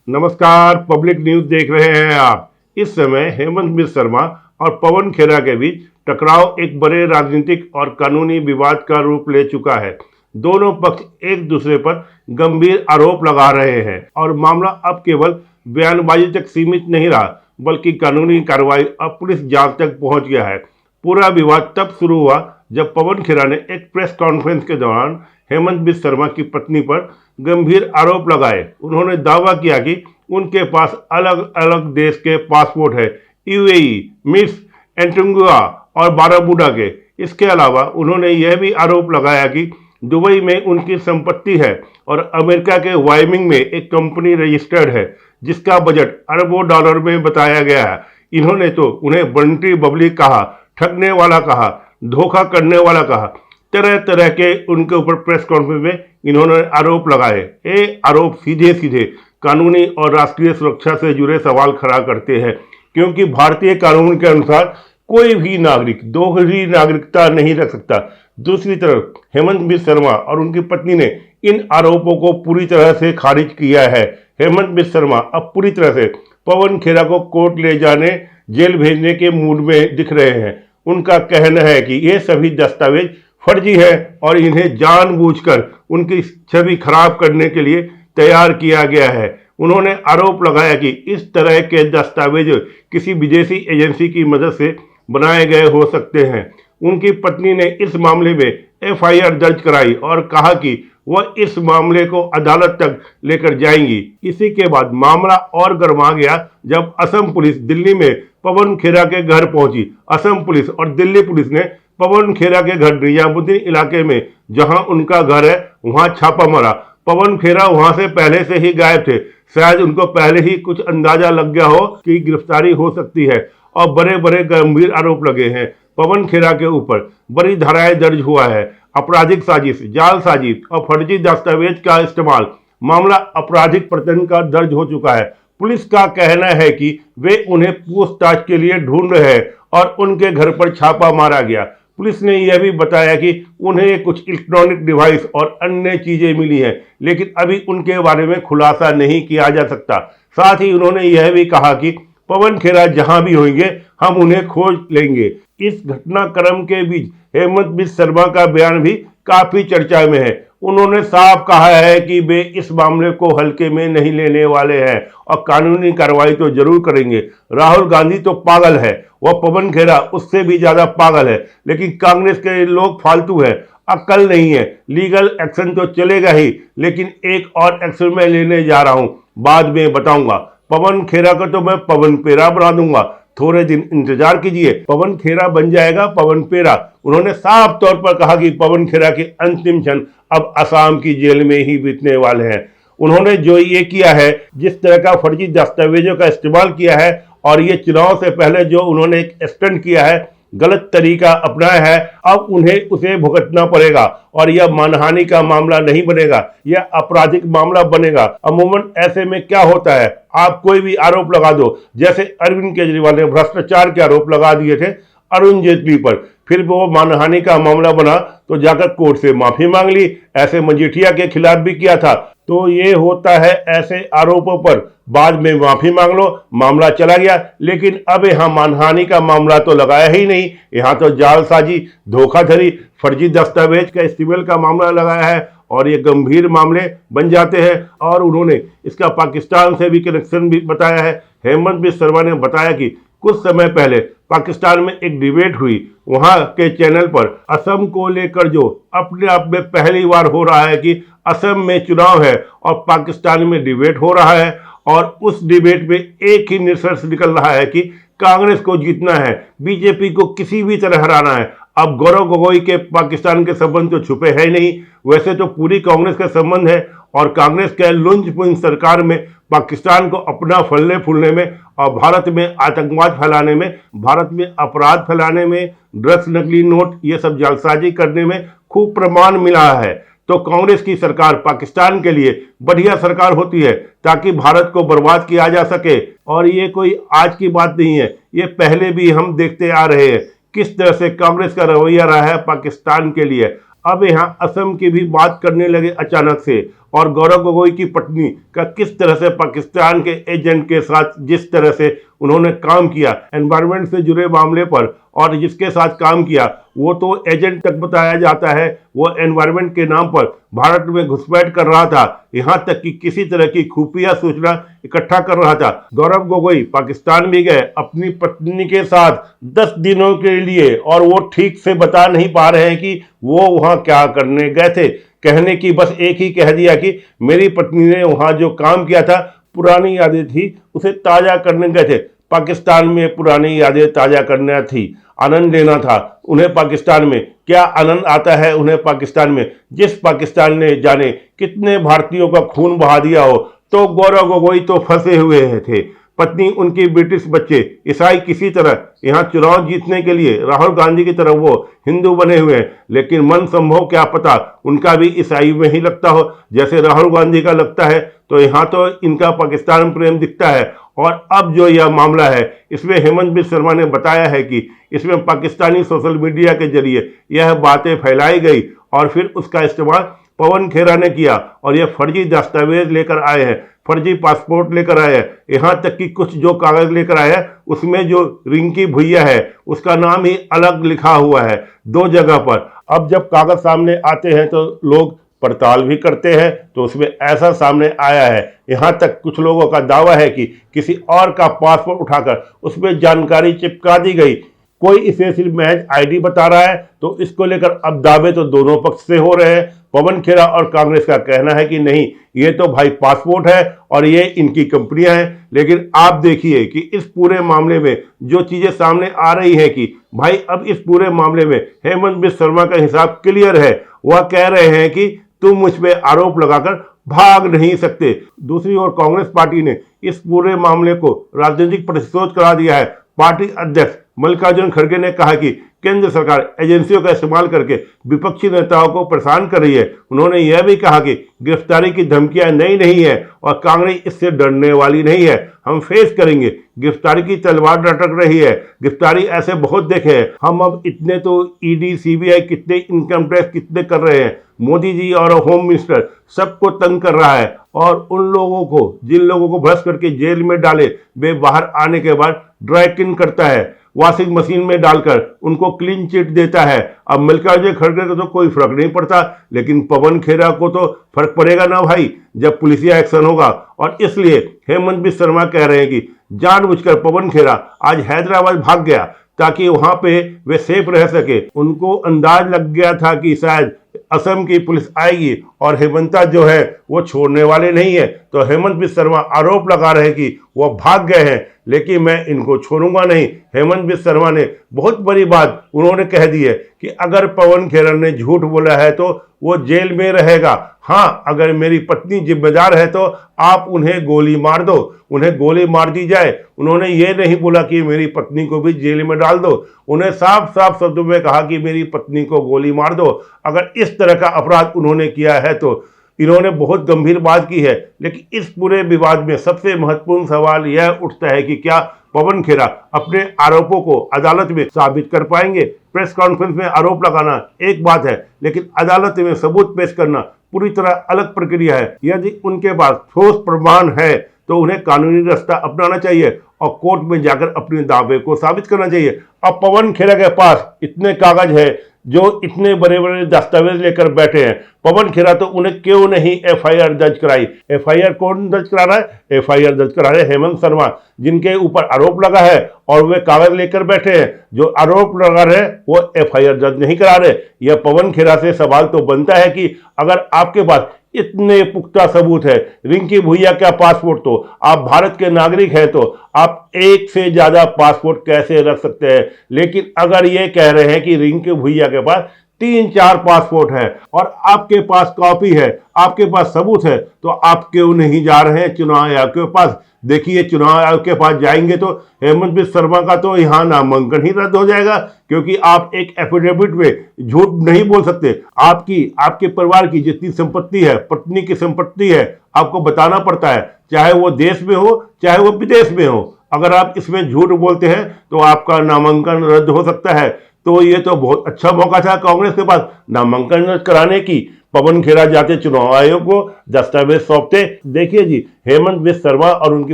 नमस्कार, public news देख रहे हैं आप। इस समय हेमंत बिस्वा शर्मा और पवन खेरा के बीच टकराव एक बड़े राजनीतिक और कानूनी विवाद का रूप ले चुका है। दोनों पक्ष एक दूसरे पर गंभीर आरोप लगा रहे हैं और मामला अब केवल बयानबाजी तक सीमित नहीं रहा, बल्कि कानूनी कार्रवाई अब पुलिस जांच तक पहुंच गया है। पूरा विवाद तब शुरू हुआ जब पवन खेरा ने एक प्रेस कॉन्फ्रेंस के दौरान हेमंत बिस्वा शर्मा की पत्नी पर गंभीर आरोप लगाए। उन्होंने दावा किया कि उनके पास अलग अलग देश के पासपोर्ट है, यूएई, मिस्र, एंटीगुआ और बारबुडा के। इसके अलावा उन्होंने यह भी आरोप लगाया कि दुबई में उनकी संपत्ति है और अमेरिका के वायमिंग में एक कंपनी रजिस्टर्ड है, जिसका बजट अरबों डॉलर में बताया गया है। इन्होंने तो उन्हें बंटी बबली कहा, ठगने वाला कहा, धोखा करने वाला कहा। तरह तरह के उनके ऊपर प्रेस कॉन्फ्रेंस में इन्होंने आरोप लगाए। ये आरोप सीधे सीधे कानूनी और राष्ट्रीय सुरक्षा से जुड़े सवाल खड़ा करते हैं, क्योंकि भारतीय कानून के अनुसार कोई भी नागरिक दोहरी नागरिकता नहीं रख सकता। दूसरी तरफ हेमंत बिस्वा शर्मा और उनकी पत्नी ने इन आरोपों को पूरी तरह से खारिज किया है। हेमंत बिस्वा शर्मा अब पूरी तरह से पवन खेरा को कोर्ट ले जाने, जेल भेजने के मूड में दिख रहे हैं। उनका कहना है कि ये सभी दस्तावेज फर्जी है और इन्हें जानबूझकर उनकी छवि खराब करने के लिए तैयार किया गया है। उन्होंने आरोप लगाया कि इस तरह के दस्तावेज किसी विदेशी एजेंसी की मदद से बनाए गए हो सकते हैं। उनकी पत्नी ने इस मामले में एफआईआर दर्ज कराई और कहा कि वह इस मामले को अदालत तक लेकर जाएंगी। इसी के बाद मामला और गर्मा गया जब असम पुलिस दिल्ली में पवन खेरा के घर पहुंची। असम पुलिस और दिल्ली पुलिस ने पवन खेरा के घर निजामुद्दीन इलाके में, जहां उनका घर है, वहां छापा मारा। पवन खेरा वहां से पहले से ही गायब थे। शायद उनको पहले ही कुछ अंदाजा लग गया हो कि गिरफ्तारी हो सकती है और बड़े बड़े गंभीर आरोप लगे हैं। पवन खेरा के ऊपर बड़ी धाराएं दर्ज हुआ है, आपराधिक साजिश, जाल साजिश और फर्जी दस्तावेज का इस्तेमाल। मामला आपराधिक प्रकरण का दर्ज हो चुका है। पुलिस का कहना है कि वे उन्हें पूछताछ के लिए ढूंढ रहे हैं और उनके घर पर छापा मारा गया। पुलिस ने यह भी बताया कि उन्हें कुछ इलेक्ट्रॉनिक डिवाइस और अन्य चीजें मिली हैं, लेकिन अभी उनके बारे में खुलासा नहीं किया जा सकता। साथ ही उन्होंने यह भी कहा कि पवन खेरा जहां भी होंगे हम उन्हें खोज लेंगे। इस घटनाक्रम के बीच हेमंत बिस्वा शर्मा का बयान भी काफी चर्चा में है। उन्होंने साफ कहा है कि वे इस मामले को हल्के में नहीं लेने वाले हैं और कानूनी कार्रवाई तो जरूर करेंगे। राहुल गांधी तो पागल है, वह पवन खेरा उससे भी ज्यादा पागल है, लेकिन कांग्रेस के लोग फालतू है, अक्ल नहीं है। लीगल एक्शन तो चलेगा ही, लेकिन एक और एक्शन मैं लेने जा रहा हूं, बाद में बताऊंगा। पवन खेरा को तो मैं पवन पेरा बना दूंगा, थोड़े दिन इंतजार कीजिए, पवन खेरा बन जाएगा पवन पेरा। उन्होंने साफ तौर पर कहा कि पवन खेरा के अंतिम क्षण अब असम की जेल में ही बीतने वाले हैं। उन्होंने जो ये किया है, जिस तरह का फर्जी दस्तावेजों का इस्तेमाल किया है और ये चुनाव से पहले जो उन्होंने एक स्टंट किया है, गलत तरीका अपनाया है, अब उन्हें उसे भुगतना पड़ेगा और यह मानहानि का मामला नहीं बनेगा, यह आपराधिक मामला बनेगा। अमूमन ऐसे में क्या होता है, आप कोई भी आरोप लगा दो, जैसे अरविंद केजरीवाल ने भ्रष्टाचार के आरोप लगा दिए थे अरुण जेटली पर, फिर वो मानहानि का मामला बना तो जाकर कोर्ट से माफी मांग ली। ऐसे मजीठिया के खिलाफ भी किया था। तो ये होता है, ऐसे आरोपों पर बाद में माफी मांग लो, मामला चला गया। लेकिन अब यहाँ मानहानि का मामला तो लगाया ही नहीं, यहाँ तो जालसाजी, धोखाधड़ी, फर्जी दस्तावेज का इस्तेमाल का मामला लगाया है और ये गंभीर मामले बन जाते हैं। और उन्होंने इसका पाकिस्तान से भी कनेक्शन भी बताया है। हेमंत बिस्वा शर्मा ने बताया कि कुछ समय पहले पाकिस्तान में एक डिबेट हुई, वहां के चैनल पर असम को लेकर, जो अपने आप में पहली बार हो रहा है कि असम में चुनाव है और पाकिस्तान में डिबेट हो रहा है, और उस डिबेट में एक ही निष्कर्ष निकल रहा है कि कांग्रेस को जीतना है, बीजेपी को किसी भी तरह हराना है। अब गौरव गोगोई के पाकिस्तान के संबंध तो छुपे है नहीं, वैसे तो पूरी कांग्रेस का संबंध है और कांग्रेस के लुंज-पुंज सरकार में पाकिस्तान को अपना फलने फूलने में और भारत में आतंकवाद फैलाने में, भारत में अपराध फैलाने में, ड्रग्स, नकली नोट, ये सब जालसाजी करने में खूब प्रमाण मिला है। तो कांग्रेस की सरकार पाकिस्तान के लिए बढ़िया सरकार होती है ताकि भारत को बर्बाद किया जा सके। और ये कोई आज की बात नहीं है, ये पहले भी हम देखते आ रहे हैं किस तरह से कांग्रेस का रवैया रहा है पाकिस्तान के लिए। अब यहाँ असम की भी बात करने लगे अचानक से। और गौरव गोगोई की पत्नी का किस तरह से पाकिस्तान के एजेंट के साथ जिस तरह से उन्होंने काम किया एनवायरमेंट से जुड़े मामले पर, और जिसके साथ काम किया वो तो एजेंट तक बताया जाता है, वो एनवायरमेंट के नाम पर भारत में घुसपैठ कर रहा था, यहाँ तक कि किसी तरह की खुफिया सूचना इकट्ठा कर रहा था। गौरव गोगोई पाकिस्तान भी गए अपनी पत्नी के साथ 10 दिनों के लिए, और वो ठीक से बता नहीं पा रहे हैं कि वो वहां क्या करने गए थे। कहने की बस एक ही कह दिया कि मेरी पत्नी ने वहां जो काम किया था, पुरानी यादें थी, उसे ताजा करने गए थे। पाकिस्तान में पुरानी यादें ताजा करना थी, आनंद लेना था उन्हें। पाकिस्तान में क्या आनंद आता है उन्हें पाकिस्तान में, जिस पाकिस्तान ने जाने कितने भारतीयों का खून बहा दिया हो। तो गौरव गोगोई तो फंसे हुए थे, पत्नी उनकी ब्रिटिश, बच्चे ईसाई, किसी तरह यहाँ चुनाव जीतने के लिए राहुल गांधी की तरह वो हिंदू बने हुए हैं। लेकिन मन संभव क्या पता उनका भी ईसाई में ही लगता हो जैसे राहुल गांधी का लगता है। तो यहाँ तो इनका पाकिस्तान प्रेम दिखता है। और अब जो यह मामला है इसमें हेमंत बिस्वा शर्मा ने बताया है कि इसमें पाकिस्तानी सोशल मीडिया के जरिए यह बातें फैलाई गई और फिर उसका इस्तेमाल पवन खेरा ने किया, और यह फर्जी दस्तावेज लेकर आए हैं, फर्जी पासपोर्ट लेकर आए हैं। यहाँ तक कि कुछ जो कागज लेकर आए हैं उसमें जो रिंकी भुइया है उसका नाम ही अलग लिखा हुआ है 2 जगह पर। अब जब कागज सामने आते हैं तो लोग पड़ताल भी करते हैं, तो उसमें ऐसा सामने आया है। यहाँ तक कुछ लोगों का दावा है कि किसी और का पासपोर्ट उठाकर उसमें जानकारी चिपका दी गई। कोई इसे सिर्फ महज आईडी बता रहा है, तो इसको लेकर अब दावे तो दोनों पक्ष से हो रहे हैं। पवन खेरा और कांग्रेस का कहना है कि नहीं, ये तो भाई पासपोर्ट है और ये इनकी कंपनियां हैं। लेकिन आप देखिए कि इस पूरे मामले में जो चीजें सामने आ रही हैं कि भाई अब इस पूरे मामले में हेमंत बिस्वा शर्मा का हिसाब क्लियर है। वह कह रहे हैं कि तुम मुझ पे आरोप लगाकर भाग नहीं सकते। दूसरी ओर कांग्रेस पार्टी ने इस पूरे मामले को राजनीतिक प्रतिशोध करा दिया है। पार्टी अध्यक्ष मल्लिकार्जुन खड़गे ने कहा कि केंद्र सरकार एजेंसियों का इस्तेमाल करके विपक्षी नेताओं को परेशान कर रही है। उन्होंने यह भी कहा कि गिरफ्तारी की धमकियां नई नहीं है और कांग्रेस इससे डरने वाली नहीं है। हम फेस करेंगे, गिरफ्तारी की तलवार लटक रही है, गिरफ्तारी ऐसे बहुत देखे हैं हम। अब इतने तो ईडी, सीबीआई, कितने इनकम टैक्स कितने कर रहे हैं। मोदी जी और होम मिनिस्टर सबको तंग कर रहा है, और उन लोगों को, जिन लोगों को भ्रष्ट करके जेल में डाले, वे बाहर आने के बाद ड्राई क्लीन करता है, वॉशिंग मशीन में डालकर उनको क्लीन चिट देता है। अब मल्लिकार्जुन खड़गे को तो कोई फर्क नहीं पड़ता, लेकिन पवन खेरा को तो फर्क पड़ेगा ना भाई, जब पुलिसिया एक्शन होगा। और इसलिए हेमंत बिस्वा शर्मा कह रहे हैं कि जानबूझकर पवन खेरा आज हैदराबाद भाग गया ताकि वहां पे वे सेफ रह सके। उनको अंदाज लग गया था कि शायद असम की पुलिस आएगी और हेमंता जो है वो छोड़ने वाले नहीं है। तो हेमंत बिस्वा शर्मा आरोप लगा रहे हैं कि वो भाग गए हैं, लेकिन मैं इनको छोड़ूंगा नहीं। हेमंत बिस्वा शर्मा ने बहुत बड़ी बात उन्होंने कह दी है कि अगर पवन खेरा ने झूठ बोला है तो वो जेल में रहेगा। हाँ, अगर मेरी पत्नी जिम्मेदार है तो आप उन्हें गोली मार दो, उन्हें गोली मार दी जाए। उन्होंने ये नहीं बोला कि मेरी पत्नी को भी जेल में डाल दो, उन्हें साफ साफ शब्दों में कहा कि मेरी पत्नी को गोली मार दो। अगर इस तरह का अपराध उन्होंने किया है तो इन्होंने बहुत गंभीर बात की है। लेकिन इस पूरे विवाद में सबसे महत्वपूर्ण सवाल यह उठता है कि क्या पवन खेरा अपने आरोपों को अदालत में साबित कर पाएंगे। प्रेस कॉन्फ्रेंस में आरोप लगाना एक बात है, लेकिन अदालत में सबूत पेश करना पूरी तरह अलग प्रक्रिया है। यदि उनके पास ठोस प्रमाण है तो उन्हें कानूनी रास्ता अपनाना चाहिए और कोर्ट में जाकर अपने दावे को साबित करना चाहिए। अब पवन खेरा के पास इतने कागज है, जो इतने बड़े बड़े दस्तावेज लेकर बैठे हैं, पवन खेरा तो उन्हें क्यों नहीं एफआईआर दर्ज कराई। एफआईआर कौन दर्ज करा रहा है? एफआईआर दर्ज करा रहे हेमंत शर्मा, जिनके ऊपर आरोप लगा है और वे कागज लेकर बैठे हैं। जो आरोप लगा रहे वो एफआईआर दर्ज नहीं करा रहे। यह पवन खेरा से सवाल तो बनता है कि अगर आपके पास इतने पुख्ता सबूत है, रिंकी भुइया का पासपोर्ट, तो आप भारत के नागरिक हैं, तो आप एक से ज्यादा पासपोर्ट कैसे रख सकते हैं। लेकिन अगर ये कह रहे हैं कि रिंकी भुइया के पास 3-4 पासपोर्ट है और आपके पास कॉपी है, आपके पास सबूत है, तो आप क्यों नहीं जा रहे हैं चुनाव आयोग के पास। देखिए, चुनाव आयोग के पास जाएंगे तो हेमंत बिस्वा शर्मा का तो यहाँ नामांकन ही रद्द हो जाएगा, क्योंकि आप एक एफिडेविट में झूठ नहीं बोल सकते। आपके परिवार की जितनी संपत्ति है, पत्नी की संपत्ति है, आपको बताना पड़ता है, चाहे वो देश में हो चाहे वो विदेश में हो। अगर आप इसमें झूठ बोलते हैं तो आपका नामांकन रद्द हो सकता है। तो ये तो बहुत अच्छा मौका था कांग्रेस के पास नामांकन रद्द कराने की। पवन खेरा जाते चुनाव आयोग को, दस्तावेज सौंपते, देखिए जी हेमंत बिस्वा शर्मा और उनकी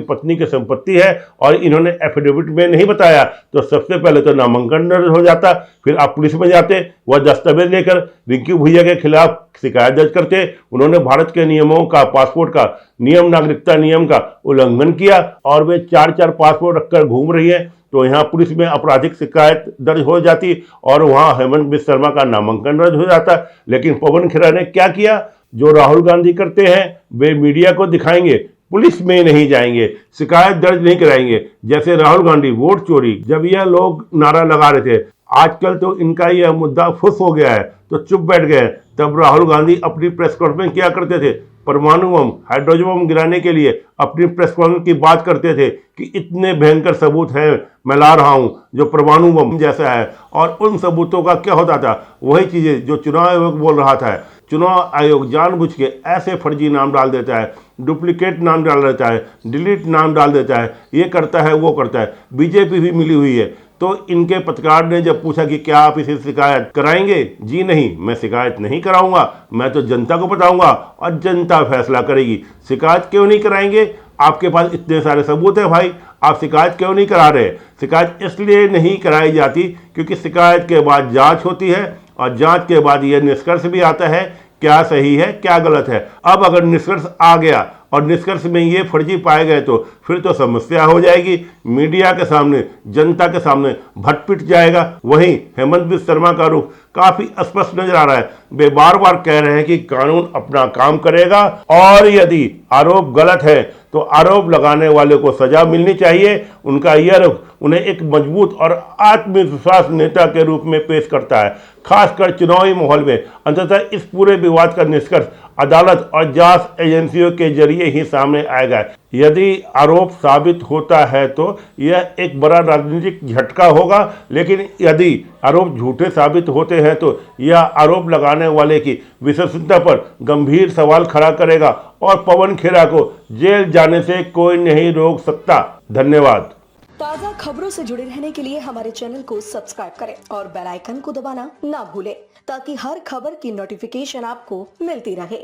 पत्नी की संपत्ति है और इन्होंने एफिडेविट में नहीं बताया, तो सबसे पहले तो नामांकन रद्द हो जाता। फिर आप पुलिस में जाते, वह दस्तावेज लेकर रिंकू भैया के खिलाफ शिकायत दर्ज करते। उन्होंने भारत के नियमों का, पासपोर्ट का नियम, नागरिकता नियम का उल्लंघन किया और वे 4-4 पासपोर्ट रखकर घूम रही है, तो यहाँ पुलिस में आपराधिक शिकायत दर्ज हो जाती और वहाँ हेमंत बिस्वा शर्मा का नामांकन रद्द हो जाता। लेकिन पवन खेरा ने क्या किया? जो राहुल गांधी करते हैं, वे मीडिया को दिखाएंगे, पुलिस में नहीं जाएंगे, शिकायत दर्ज नहीं कराएंगे। जैसे राहुल गांधी वोट चोरी, जब यह लोग नारा लगा रहे थे, आजकल तो इनका यह मुद्दा फुस हो गया है तो चुप बैठ गए। तब राहुल गांधी अपनी प्रेस कॉन्फ्रेंस क्या करते थे? परमाणु बम, हाइड्रोजन बम गिराने के लिए अपनी प्रेस कॉन्फ्रेंस की बात करते थे कि इतने भयंकर सबूत हैं, मैं ला रहा हूं जो परमाणु बम जैसा है। और उन सबूतों का क्या होता था? वही चीजें जो चुनाव आयोग बोल रहा था। चुनाव आयोग जानबूझ के ऐसे फर्जी नाम डाल देता है, डुप्लीकेट नाम डाल देता है, डिलीट नाम डाल देता है, ये करता है, वो करता है। बीजेपी भी मिली हुई है। तो इनके पत्रकार ने जब पूछा कि क्या आप इसे शिकायत कराएंगे? जी नहीं, मैं शिकायत नहीं कराऊंगा, मैं तो जनता को बताऊंगा और जनता फैसला करेगी। शिकायत क्यों नहीं कराएंगे? आपके पास इतने सारे सबूत है भाई, आप शिकायत क्यों नहीं करा रहे? शिकायत इसलिए नहीं कराई जाती क्योंकि शिकायत के बाद जांच होती है और जांच के बाद यह निष्कर्ष भी आता है क्या सही है क्या गलत है। अब अगर निष्कर्ष आ गया और निष्कर्ष में ये फर्जी पाए गए तो फिर तो समस्या हो जाएगी, मीडिया के सामने, जनता के सामने भट पिट जाएगा। वहीं हेमंत बिस्वा शर्मा का रुख काफी स्पष्ट नजर आ रहा है। वे बार बार कह रहे हैं कि कानून अपना काम करेगा और यदि आरोप गलत है तो आरोप लगाने वाले को सजा मिलनी चाहिए। उनका यह रुख उन्हें एक मजबूत और आत्मविश्वास नेता के रूप में पेश करता है, खासकर चुनावी माहौल में। अंततः इस पूरे विवाद का निष्कर्ष अदालत और जांच एजेंसियों के जरिए ही सामने आएगा। यदि आरोप साबित होता है तो यह एक बड़ा राजनीतिक झटका होगा, लेकिन यदि आरोप झूठे साबित होते हैं तो यह आरोप लगाने वाले की विश्वसनीयता पर गंभीर सवाल खड़ा करेगा और पवन खेरा को जेल जाने से कोई नहीं रोक सकता। धन्यवाद। ताज़ा खबरों से जुड़े रहने के लिए हमारे चैनल को सब्सक्राइब करें और बेल आइकन को दबाना ना भूलें ताकि हर खबर की नोटिफिकेशन आपको मिलती रहे।